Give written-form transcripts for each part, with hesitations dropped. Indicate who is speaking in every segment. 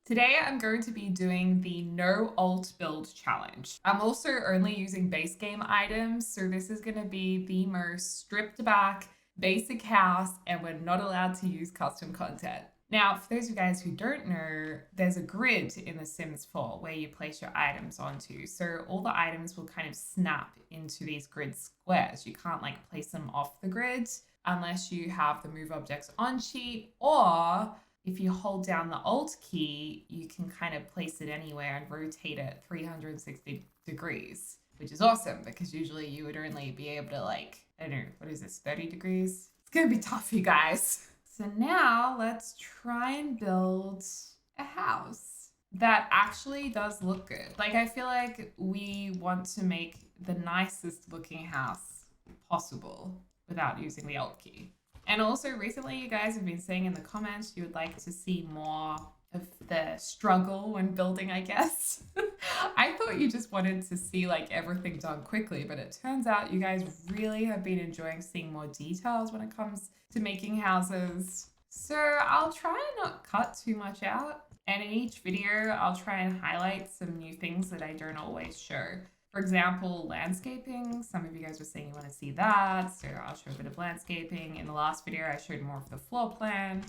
Speaker 1: Today I'm going to be doing the no alt build challenge. I'm also only using base game items, so this is going to be the most stripped back basic house and we're not allowed to use custom content. Now, for those of you guys who don't know, there's a grid in The Sims 4 where you place your items onto. So all the items will kind of snap into these grid squares. You can't like place them off the grid unless you have the move objects on sheet, or if you hold down the Alt key, you can kind of place it anywhere and rotate it 360 degrees, which is awesome because usually you would only be able to I don't know, what is this, 30 degrees? It's gonna be tough, you guys. So now let's try and build a house that actually does look good. I feel like we want to make the nicest looking house possible without using the Alt key. And also recently you guys have been saying in the comments you would like to see more of the struggle when building, I guess. I thought you just wanted to see everything done quickly, but it turns out you guys really have been enjoying seeing more details when it comes to making houses. So I'll try and not cut too much out. And in each video, I'll try and highlight some new things that I don't always show. For example, landscaping. Some of you guys were saying you want to see that, so I'll show a bit of landscaping. In the last video, I showed more of the floor plan.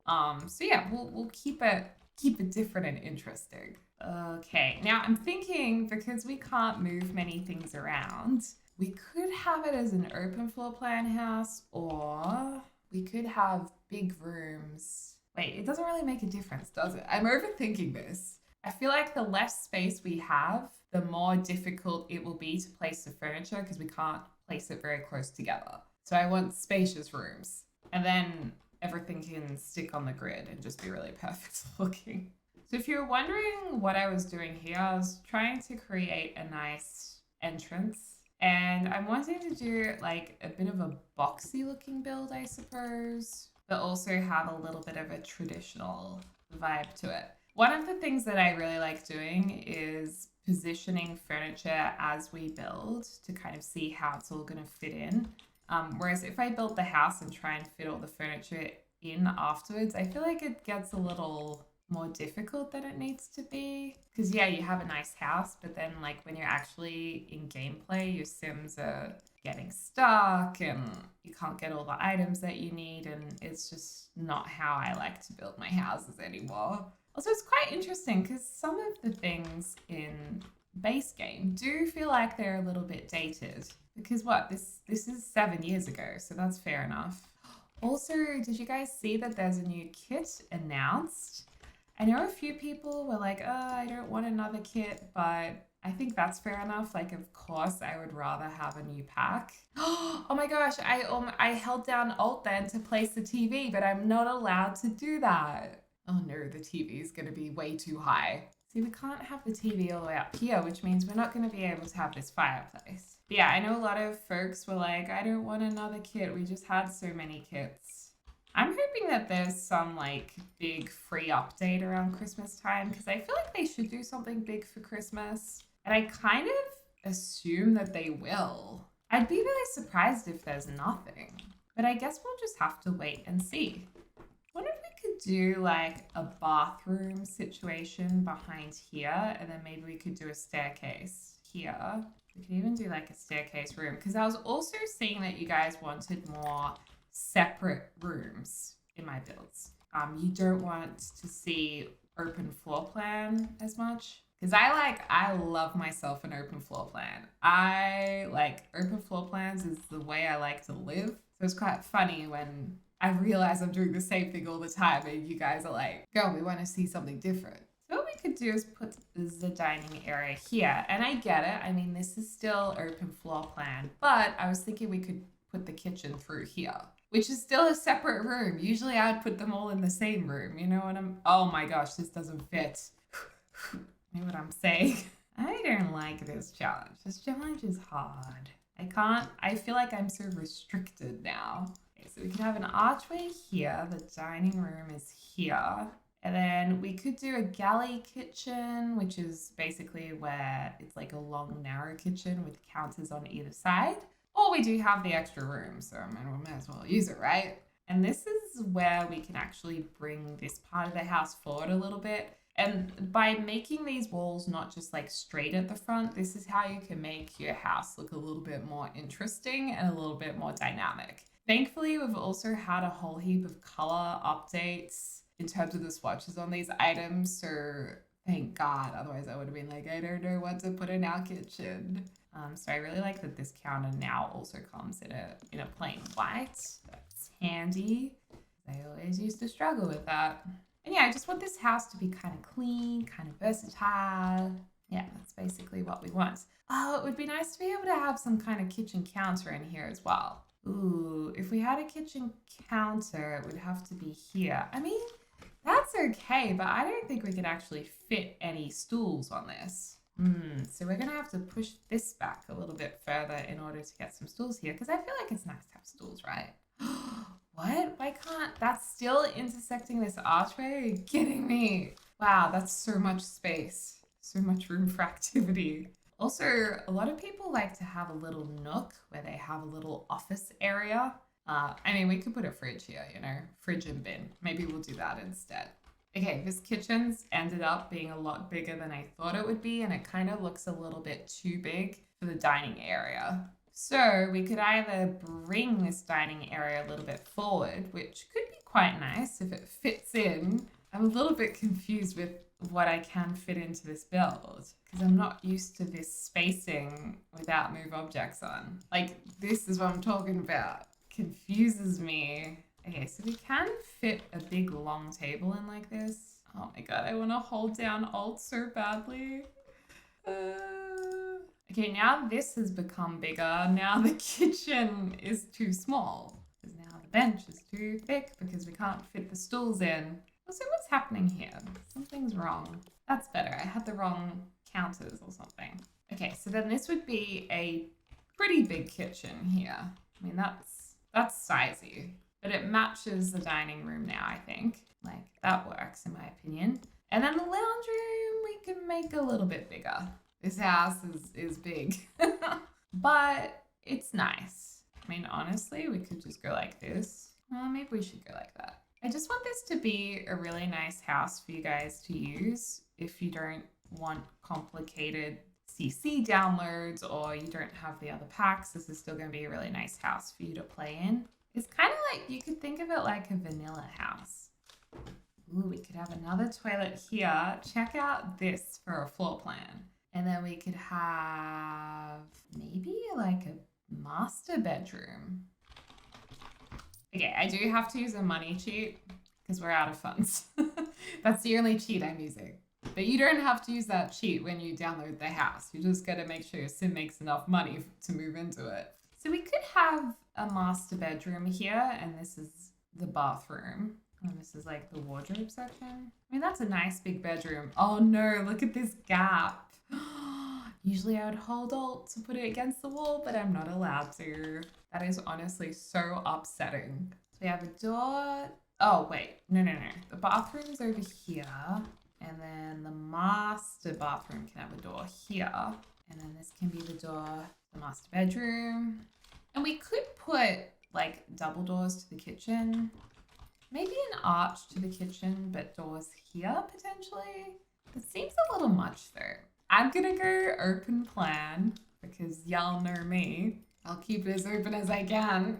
Speaker 1: So yeah, we'll keep it different and interesting. Okay, now I'm thinking because we can't move many things around, we could have it as an open floor plan house, or we could have big rooms. Wait, it doesn't really make a difference, does it? I'm overthinking this. I feel like the less space we have, the more difficult it will be to place the furniture because we can't place it very close together. So I want spacious rooms, and then everything can stick on the grid and just be really perfect looking. So if you're wondering what I was doing here, I was trying to create a nice entrance, and I'm wanting to do a bit of a boxy looking build, I suppose, but also have a little bit of a traditional vibe to it. One of the things that I really like doing is positioning furniture as we build to kind of see how it's all going to fit in. Whereas if I build the house and try and fit all the furniture in afterwards, I feel like it gets a little more difficult than it needs to be. Because yeah, you have a nice house, but then when you're actually in gameplay, your Sims are getting stuck and you can't get all the items that you need, and it's just not how I like to build my houses anymore. Also, it's quite interesting because some of the things in base game do feel like they're a little bit dated. Because this is 7 years ago, so that's fair enough. Also, did you guys see that there's a new kit announced? I know a few people were like, oh, I don't want another kit, but I think that's fair enough. Of course, I would rather have a new pack. Oh my gosh, I held down Alt then to place the TV, but I'm not allowed to do that. Oh no, the TV is going to be way too high. See, we can't have the TV all the way up here, which means we're not going to be able to have this fireplace. But yeah, I know a lot of folks were like, I don't want another kit. We just had so many kits. I'm hoping that there's some big free update around Christmas time, because I feel like they should do something big for Christmas. And I kind of assume that they will. I'd be really surprised if there's nothing, but I guess we'll just have to wait and see. What if we could do a bathroom situation behind here, and then maybe we could do a staircase here. We could even do a staircase room, because I was also seeing that you guys wanted more separate rooms in my builds. You don't want to see open floor plan as much, because I love myself an open floor plan. Open floor plans is the way I like to live. So it's quite funny when I realize I'm doing the same thing all the time and you guys are like, girl, we want to see something different. So what we could do is put the dining area here. And I get it. I mean, this is still open floor plan, but I was thinking we could put the kitchen through here, which is still a separate room. Usually I would put them all in the same room. You know what oh my gosh, this doesn't fit. You know what I'm saying? I don't like this challenge. This challenge is hard. I feel like I'm so restricted now. Okay, so we could have an archway here. The dining room is here. And then we could do a galley kitchen, which is basically where it's a long, narrow kitchen with counters on either side. Or we do have the extra room, so we might as well use it, right? And this is where we can actually bring this part of the house forward a little bit And by making these walls not just like straight at the front, this is how you can make your house look a little bit more interesting and a little bit more dynamic. Thankfully, we've also had a whole heap of color updates in terms of the swatches on these items. So thank God, otherwise I would have been like, I don't know what to put in our kitchen. So I really like that this counter now also comes in a plain white. That's handy. I always used to struggle with that. And yeah, I just want this house to be kind of clean, kind of versatile. Yeah, that's basically what we want. Oh, it would be nice to be able to have some kind of kitchen counter in here as well. Ooh, if we had a kitchen counter, it would have to be here. I mean, that's okay, but I don't think we could actually fit any stools on this. So we're going to have to push this back a little bit further in order to get some stools here, because I feel like it's nice to have stools, right? What? Why can't? That's still intersecting this archway? Are you kidding me? Wow, that's so much space. So much room for activity. Also, a lot of people like to have a little nook where they have a little office area. I mean, we could put a fridge here, you know, fridge and bin. Maybe we'll do that instead. Okay, this kitchen's ended up being a lot bigger than I thought it would be, and it kind of looks a little bit too big for the dining area. So we could either bring this dining area a little bit forward, which could be quite nice if it fits in. I'm a little bit confused with what I can fit into this build because I'm not used to this spacing without move objects on. Like, this is what I'm talking about. Confuses me. Okay, so we can fit a big long table in like this. Oh my God, I want to hold down Alt so badly. Okay, now this has become bigger. Now the kitchen is too small because now the bench is too thick because we can't fit the stools in. Also, what's happening here? Something's wrong. That's better. I had the wrong counters or something. Okay, so then this would be a pretty big kitchen here. I mean, that's sizey, but it matches the dining room now, I think. Like, that works in my opinion. And then the lounge room, we can make a little bit bigger. This house is big, but it's nice. I mean, honestly, we could just go like this. Well, maybe we should go like that. I just want this to be a really nice house for you guys to use if you don't want complicated CC downloads or you don't have the other packs. This is still going to be a really nice house for you to play in. It's kind of like, you could think of it like a vanilla house. Ooh, we could have another toilet here. Check out this for a floor plan. And then we could have maybe like a master bedroom. Okay, I do have to use a money cheat because we're out of funds. That's the only cheat I'm using. But you don't have to use that cheat when you download the house. You just got to make sure your sim makes enough money to move into it. So we could have a master bedroom here, and this is the bathroom. And this is like the wardrobe section. I mean, that's a nice big bedroom. Oh no, look at this gap. Usually I would hold Alt to put it against the wall, but I'm not allowed to. That is honestly so upsetting. So we have a door. Oh, wait. No. The bathroom's over here. And then the master bathroom can have a door here. And then this can be the door, the master bedroom. And we could put like double doors to the kitchen. Maybe an arch to the kitchen, but doors here potentially. It seems a little much though. I'm gonna go open plan because y'all know me. I'll keep it as open as I can.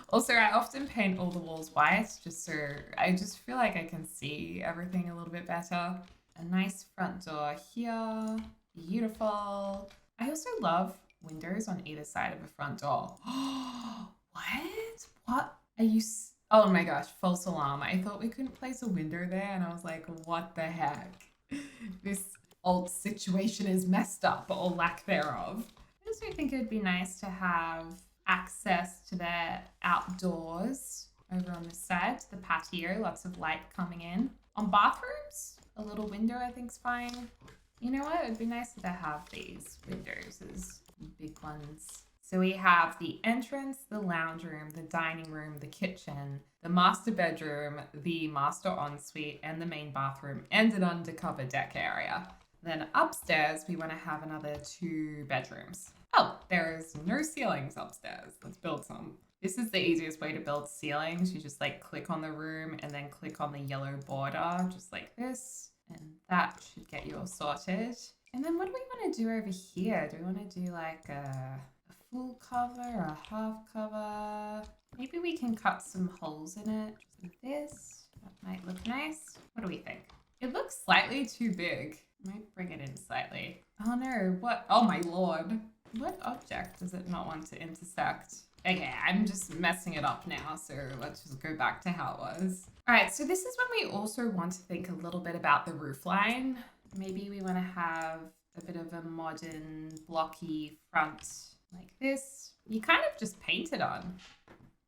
Speaker 1: Also, I often paint all the walls white just so I just feel like I can see everything a little bit better. A nice front door here. Beautiful. I also love windows on either side of a front door. What? Are you... Oh my gosh, false alarm. I thought we couldn't place a window there and I was like, what the heck? This old situation is messed up or lack thereof. I also think it'd be nice to have access to their outdoors over on this side, the patio, lots of light coming in. On bathrooms, a little window I think's fine. You know what? It'd be nice to have these windows as big ones. So we have the entrance, the lounge room, the dining room, the kitchen, the master bedroom, the master ensuite, and the main bathroom, and an undercover deck area. Then upstairs, we want to have another 2 bedrooms. Oh, there is no ceilings upstairs. Let's build some. This is the easiest way to build ceilings. You just like click on the room and then click on the yellow border, just like this. That should get you all sorted. And then what do we want to do over here? Do we want to do like a full cover or a half cover? Maybe we can cut some holes in it. Just like this. That might look nice. What do we think? It looks slightly too big. Might bring it in slightly. Oh no, what? Oh my lord. What object does it not want to intersect? Okay, I'm just messing it up now, so let's just go back to how it was. All right, so this is when we also want to think a little bit about the roof line. Maybe we want to have a bit of a modern blocky front like this. You kind of just paint it on.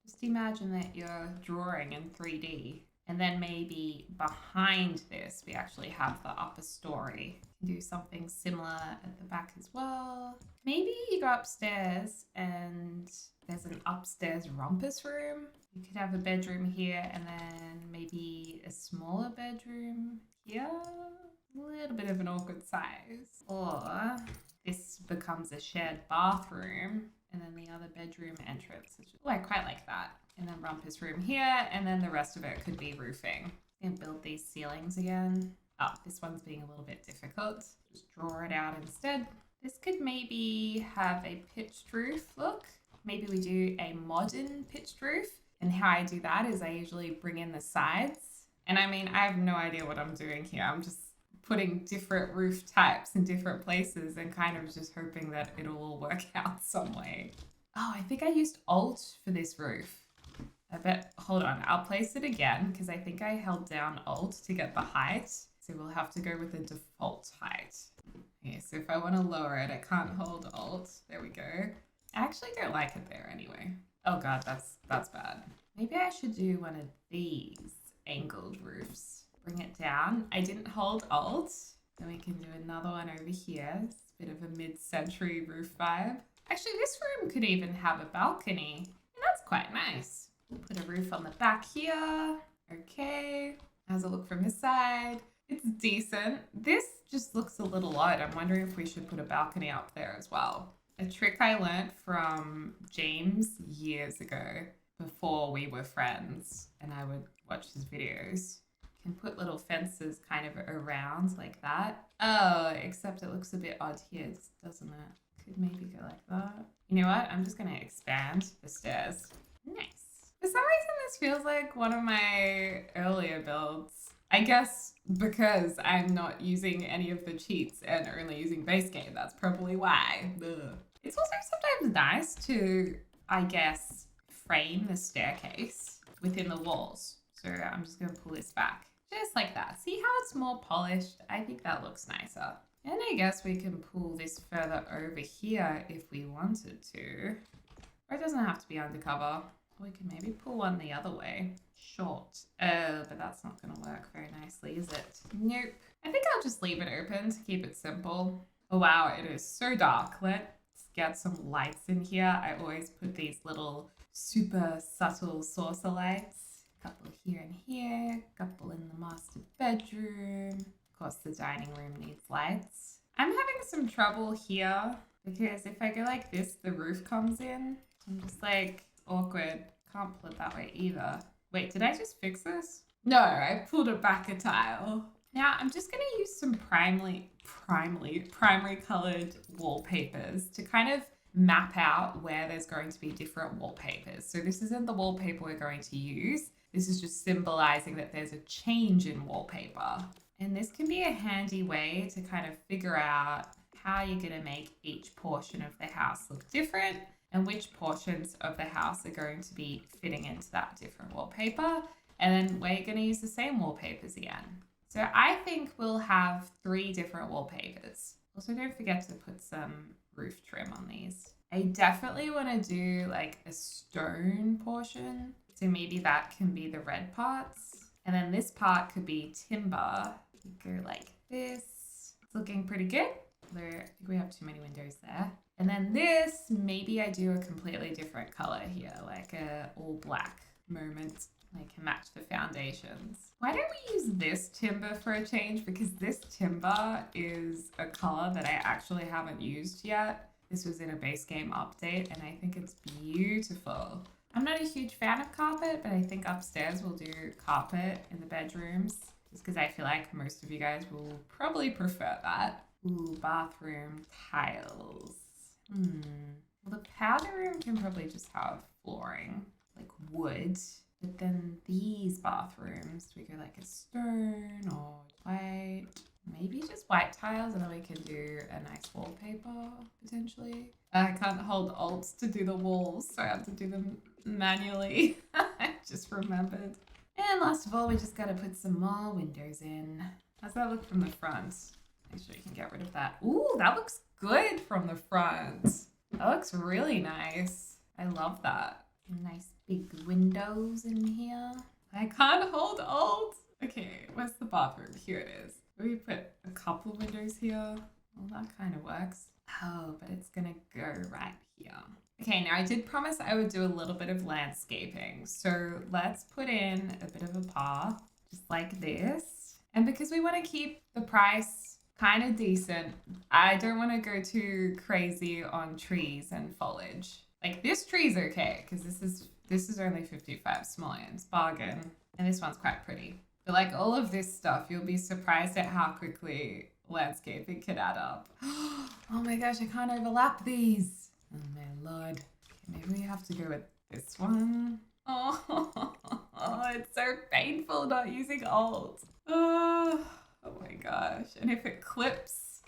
Speaker 1: Just imagine that you're drawing in 3D. And then maybe behind this, we actually have the upper story. Do something similar at the back as well. Maybe you go upstairs and there's an upstairs rumpus room. You could have a bedroom here and then maybe a smaller bedroom here. A little bit of an awkward size. Or this becomes a shared bathroom and then the other bedroom entrance. Oh, I quite like that. And then rumpus room here, and then the rest of it could be roofing. And build these ceilings again. Oh, this one's being a little bit difficult. Just draw it out instead. This could maybe have a pitched roof look. Maybe we do a modern pitched roof. And how I do that is I usually bring in the sides. And I mean, I have no idea what I'm doing here. I'm just putting different roof types in different places and kind of just hoping that it'll all work out some way. Oh, I think I used Alt for this roof. I bet, hold on, I'll place it again because I think I held down Alt to get the height. So we'll have to go with the default height. Okay, so if I want to lower it, I can't hold Alt. There we go. I actually don't like it there anyway. Oh God, that's bad. Maybe I should do one of these angled roofs. Bring it down. I didn't hold Alt. Then we can do another one over here. It's a bit of a mid-century roof vibe. Actually, this room could even have a balcony. And that's quite nice. Put a roof on the back here. Okay. How's it look from this side? It's decent. This just looks a little odd. I'm wondering if we should put a balcony up there as well. A trick I learned from James years ago before we were friends and I would watch his videos. You can put little fences kind of around like that. Oh, except it looks a bit odd here, doesn't it? Could maybe go like that. You know what? I'm just going to expand the stairs. Nice. For some reason, this feels like one of my earlier builds. I guess because I'm not using any of the cheats and only using base game. That's probably why. Ugh. It's also sometimes nice to, I guess, frame the staircase within the walls. So I'm just going to pull this back. Just like that. See how it's more polished? I think that looks nicer. And I guess we can pull this further over here if we wanted to. Or it doesn't have to be undercover. We can maybe pull one the other way. Short. But that's not going to work very nicely, is it? Nope. I think I'll just leave it open to keep it simple. Oh wow, it is so dark. Let's get some lights in here. I always put these little super subtle saucer lights. A couple here and here. A couple in the master bedroom. Of course, the dining room needs lights. I'm having some trouble here because if I go like this, the roof comes in. I'm just like, awkward. Can't pull it that way either. Wait, did I just fix this? No, I pulled it back a tile. Now I'm just going to use some primary colored wallpapers to kind of map out where there's going to be different wallpapers. So this isn't the wallpaper we're going to use. This is just symbolizing that there's a change in wallpaper. And this can be a handy way to kind of figure out how you're going to make each portion of the house look different and which portions of the house are going to be fitting into that different wallpaper. And then we're going to use the same wallpapers again. So I think we'll have 3 different wallpapers. Also, don't forget to put some roof trim on these. I definitely want to do like a stone portion. So maybe that can be the red parts. And then this part could be timber. Go like this. It's looking pretty good. Although I think we have too many windows there. And then this, maybe I do a completely different color here, like a all black moment. I can match the foundations. Why don't we use this timber for a change? Because this timber is a color that I actually haven't used yet. This was in a base game update and I think it's beautiful. I'm not a huge fan of carpet, but I think upstairs we'll do carpet in the bedrooms. just because I feel like most of you guys will probably prefer that. Ooh, bathroom tiles. Well, the powder room can probably just have flooring, like wood. But then these bathrooms, we go like a stone or white. Maybe just white tiles, and then we can do a nice wallpaper, potentially. I can't hold Alt to do the walls, so I have to do them manually. I just remembered. And last of all, we just gotta put some more windows in. How's that look from the front? Make sure you can get rid of that. Ooh, that looks good from the front. That looks really nice. I love that. Nice big windows in here. I can't hold Alt. Okay, where's the bathroom? Here it is. We put a couple windows here. Well, that kind of works. Oh, but it's gonna go right here. Okay, now I did promise I would do a little bit of landscaping. So let's put in a bit of a path, just like this. And because we want to keep the price kind of decent, I don't want to go too crazy on trees and foliage. Like this tree's okay, because this is only 55 simoleons, bargain. And this one's quite pretty. But like all of this stuff, you'll be surprised at how quickly landscaping can add up. Oh my gosh, I can't overlap these. Oh my lord. Maybe we have to go with this one. Oh, it's so painful not using Alt. Oh my gosh. And if it clips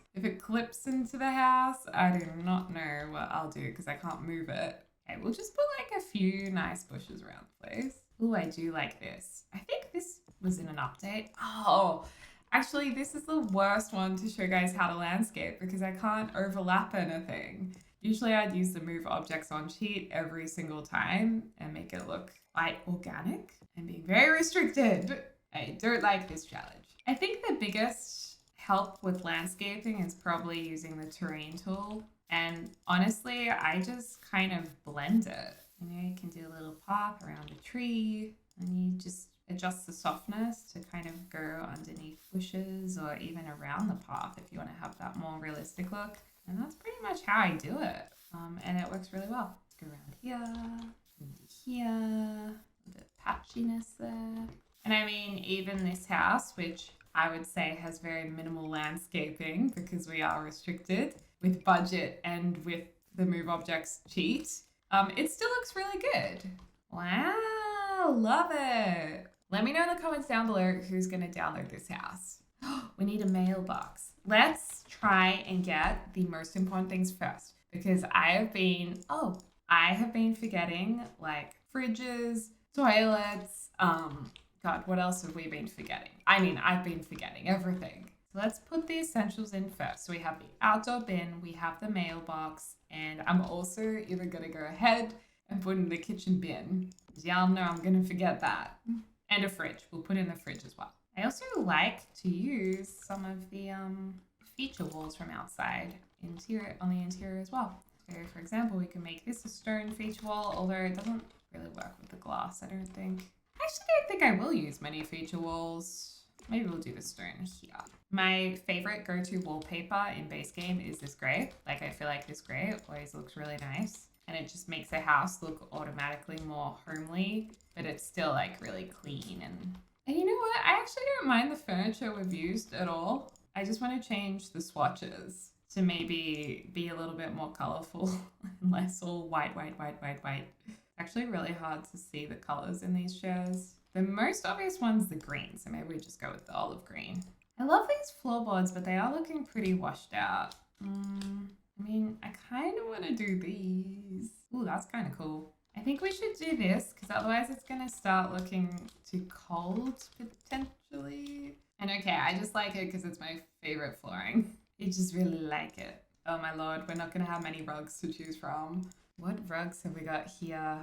Speaker 1: into the house, I do not know what I'll do because I can't move it. Okay, we'll just put like a few nice bushes around the place. Oh, I do like this. I think this was in an update. Oh, actually, this is the worst one to show guys how to landscape because I can't overlap anything. Usually I'd use the move objects on sheet every single time and make it look quite organic. I'm being very restricted. I don't like this challenge. I think the biggest help with landscaping is probably using the terrain tool. And honestly, I just kind of blend it. You know, you can do a little path around a tree and you just adjust the softness to kind of go underneath bushes or even around the path if you want to have that more realistic look. And that's pretty much how I do it. And it works really well. Go around here, into here, a bit of patchiness there. And I mean, even this house, which I would say has very minimal landscaping because we are restricted with budget and with the move objects cheat, it still looks really good. Wow, love it. Let me know in the comments down below who's going to download this house. We need a mailbox. Let's try and get the most important things first because I have been forgetting like fridges, toilets, God, what else have we been forgetting? I mean, I've been forgetting everything. So let's put the essentials in first. So we have the outdoor bin, we have the mailbox, and I'm also even going to go ahead and put in the kitchen bin. Y'all know I'm going to forget that. And a fridge. We'll put in the fridge as well. I also like to use some of the feature walls from outside on the interior as well. So for example, we can make this a stone feature wall, although it doesn't really work with the glass, I don't think. I actually don't think I will use many feature walls. Maybe we'll do the stone here. My favorite go-to wallpaper in base game is this gray. Like I feel like this gray always looks really nice. And it just makes a house look automatically more homely, but it's still like really clean. And you know what? I actually don't mind the furniture we've used at all. I just want to change the swatches to maybe be a little bit more colorful and less all white. Actually really hard to see the colors in these chairs. The most obvious one's the green, so maybe we just go with the olive green. I love these floorboards, but they are looking pretty washed out. I mean, I kind of want to do these. Ooh, that's kind of cool. I think we should do this because otherwise it's going to start looking too cold, potentially. And okay, I just like it because it's my favorite flooring. I just really like it. Oh my lord, we're not going to have many rugs to choose from. What rugs have we got here?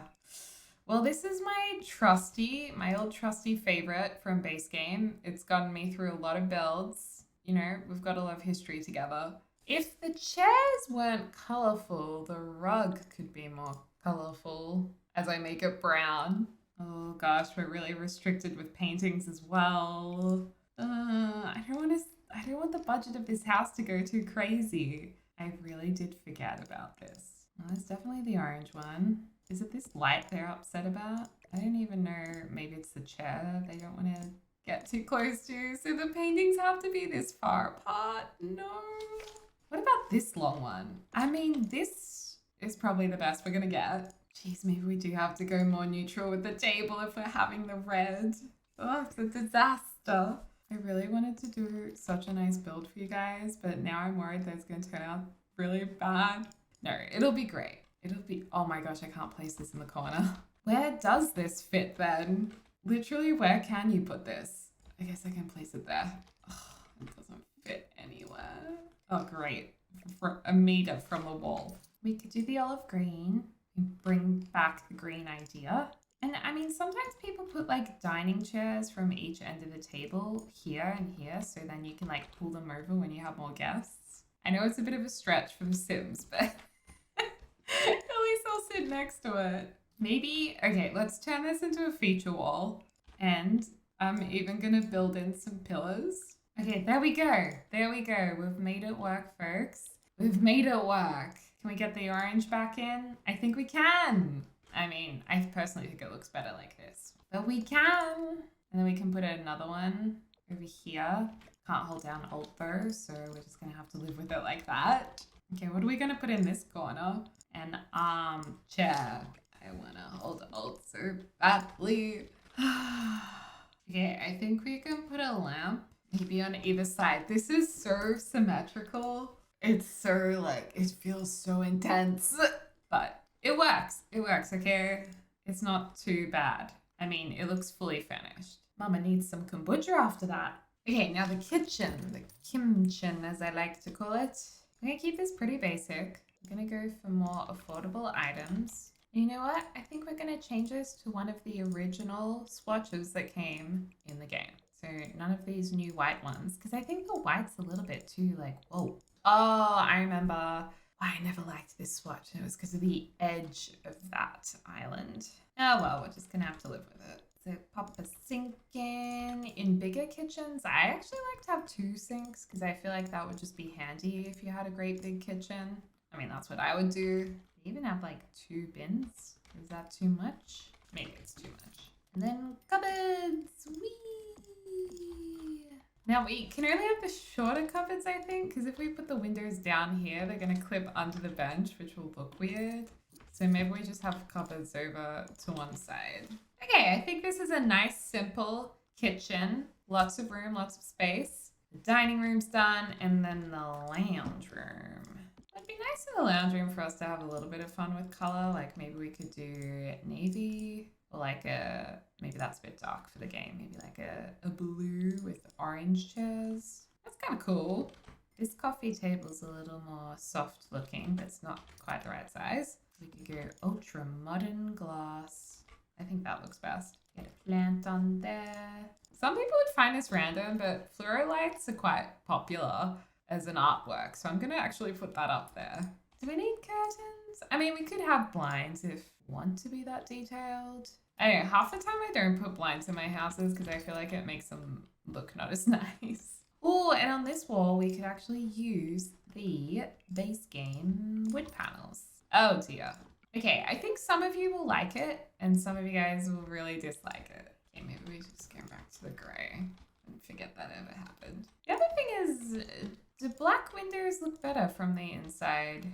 Speaker 1: Well, this is my old trusty favorite from base game. It's gotten me through a lot of builds. You know, we've got a lot of history together. If the chairs weren't colorful, the rug could be more colorful as I make it brown. Oh gosh, we're really restricted with paintings as well. I don't want the budget of this house to go too crazy. I really did forget about this. Oh, that's definitely the orange one. Is it this light they're upset about? I don't even know. Maybe it's the chair they don't want to get too close to. So the paintings have to be this far apart. No. What about this long one? I mean, this is probably the best we're gonna get. Jeez, maybe we do have to go more neutral with the table if we're having the red. Oh, it's a disaster. I really wanted to do such a nice build for you guys, but now I'm worried that it's going to turn out really bad. No, it'll be great. It'll be, oh my gosh, I can't place this in the corner. Where does this fit then? Literally, where can you put this? I guess I can place it there. Oh, it doesn't fit anywhere. Oh, great. For a meter from the wall. We could do the olive green and bring back the green idea. And I mean, sometimes people put like dining chairs from each end of the table here and here, so then you can like pull them over when you have more guests. I know it's a bit of a stretch for The Sims, but at least I'll sit next to it. Maybe, okay, let's turn this into a feature wall. And I'm even gonna build in some pillars. Okay, there we go. There we go. We've made it work, folks. We've made it work. Can we get the orange back in? I think we can. I mean, I personally think it looks better like this, but we can. And then we can put another one over here. Can't hold down Alt though, so we're just gonna have to live with it like that. Okay, what are we gonna put in this corner? An armchair. I wanna hold Alt so badly. Okay, I think we can put a lamp maybe on either side. This is so symmetrical. It's so like, it feels so intense, but it works. It works, okay? It's not too bad. I mean, it looks fully finished. Mama needs some kombucha after that. Okay, now the kitchen as I like to call it. I'm gonna keep this pretty basic. I'm gonna go for more affordable items. You know what? I think we're gonna change this to one of the original swatches that came in the game. So none of these new white ones, because I think the white's a little bit too like, whoa. Oh, I remember. I never liked this swatch, and it was because of the edge of that island. Oh well, we're just gonna have to live with it. So pop a sink in bigger kitchens. I actually like to have 2 sinks because I feel like that would just be handy if you had a great big kitchen. I mean, that's what I would do. They even have like 2 bins. Is that too much? Maybe it's too much. And then cupboards. Whee! Now we can only have the shorter cupboards, I think, because if we put the windows down here, they're going to clip under the bench, which will look weird. So maybe we just have cupboards over to one side. Okay, I think this is a nice, simple kitchen. Lots of room, lots of space. The dining room's done, and then the lounge room. It'd be nice in the lounge room for us to have a little bit of fun with color. Like maybe we could do navy. Or like maybe that's a bit dark for the game. Maybe like a blue with orange chairs. That's kind of cool. This coffee table's a little more soft looking, but it's not quite the right size. We could go ultra modern glass. I think that looks best. Get a plant on there. Some people would find this random, but fluoro lights are quite popular as an artwork. So I'm going to actually put that up there. Do we need curtains? I mean, we could have blinds if we want to be that detailed. I don't know, half the time I don't put blinds in my houses because I feel like it makes them look not as nice. Oh, and on this wall, we could actually use the base game wood panels. Oh dear. Okay, I think some of you will like it and some of you guys will really dislike it. Okay, maybe we just go back to the gray and forget that ever happened. The other thing is, do black windows look better from the inside?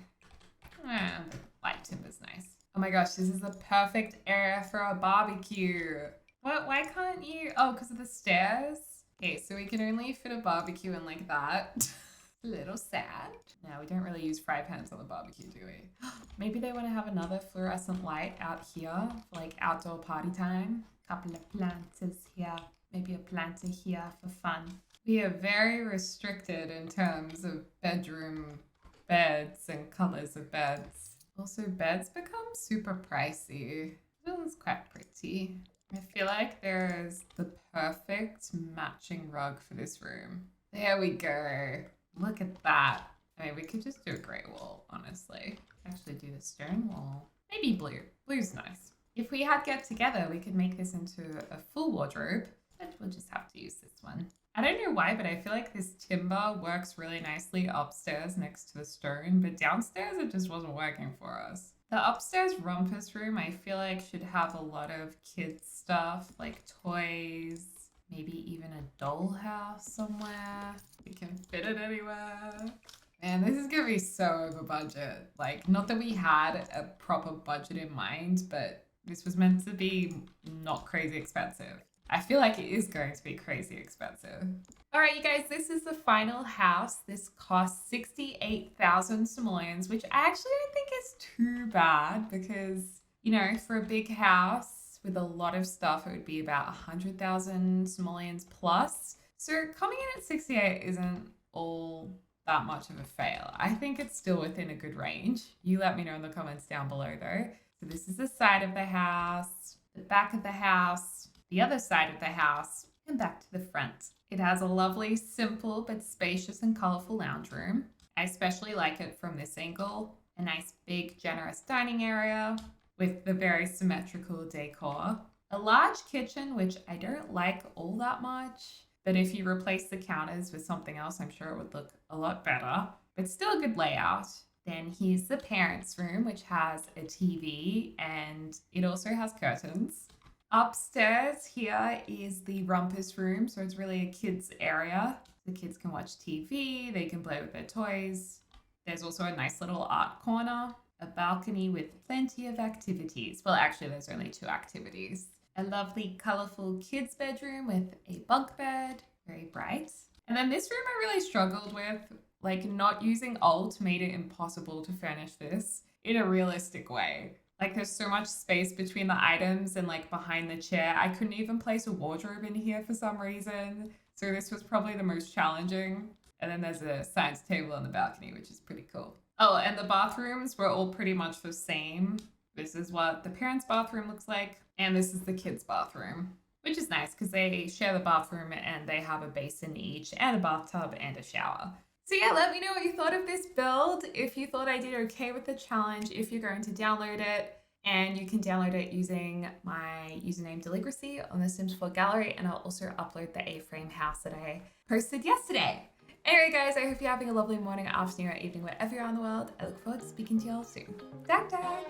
Speaker 1: The light timber's nice. Oh my gosh, this is the perfect area for a barbecue. What? Why can't you? Oh, because of the stairs? Okay, so we can only fit a barbecue in like that. A little sad. No, we don't really use fry pans on the barbecue, do we? Maybe they want to have another fluorescent light out here for like outdoor party time. Couple of planters here. Maybe a planter here for fun. We are very restricted in terms of bedroom beds and colors of beds. Also, beds become super pricey. This one's quite pretty. I feel like there's the perfect matching rug for this room. There we go. Look at that. I mean, we could just do a grey wall, honestly. Actually do the stone wall. Maybe blue. Blue's nice. If we had get together, we could make this into a full wardrobe, but we'll just have to use this one. I don't know why, but I feel like this timber works really nicely upstairs next to the stone, but downstairs it just wasn't working for us. The upstairs rumpus room, I feel like should have a lot of kids stuff, like toys, Maybe even a dollhouse somewhere. We can fit it anywhere. Man, this is gonna be so over budget. Like, not that we had a proper budget in mind, but this was meant to be not crazy expensive. I feel like it is going to be crazy expensive. All right, you guys, this is the final house. This costs 68,000 simoleons, which I actually don't think is too bad because, you know, for a big house with a lot of stuff, it would be about 100,000 simoleons plus. So coming in at 68 isn't all that much of a fail. I think it's still within a good range. You let me know in the comments down below though. So this is the side of the house, the back of the house, the other side of the house, and back to the front. It has a lovely, simple but spacious and colourful lounge room. I especially like it from this angle. A nice big generous dining area with the very symmetrical decor. A large kitchen, which I don't like all that much. But if you replace the counters with something else, I'm sure it would look a lot better. But still a good layout. Then here's the parents' room, which has a TV and it also has curtains. Upstairs here is the rumpus room. So it's really a kids area. The kids can watch TV, they can play with their toys. There's also a nice little art corner, a balcony with plenty of activities. Well, actually, there's only 2 activities. A lovely colourful kids bedroom with a bunk bed, very bright. And then this room I really struggled with, like not using alt made it impossible to furnish this in a realistic way. Like there's so much space between the items and like behind the chair. I couldn't even place a wardrobe in here for some reason. So this was probably the most challenging. And then there's a science table on the balcony, which is pretty cool. Oh, and the bathrooms were all pretty much the same. This is what the parents' bathroom looks like. And this is the kids' bathroom, which is nice because they share the bathroom and they have a basin each and a bathtub and a shower. So yeah, let me know what you thought of this build. If you thought I did okay with the challenge, if you're going to download it, and you can download it using my username Deligracy on the Sims 4 gallery, and I'll also upload the A-frame house that I posted yesterday. Anyway guys, I hope you're having a lovely morning, afternoon, or evening, wherever you are in the world. I look forward to speaking to you all soon. Dag dag!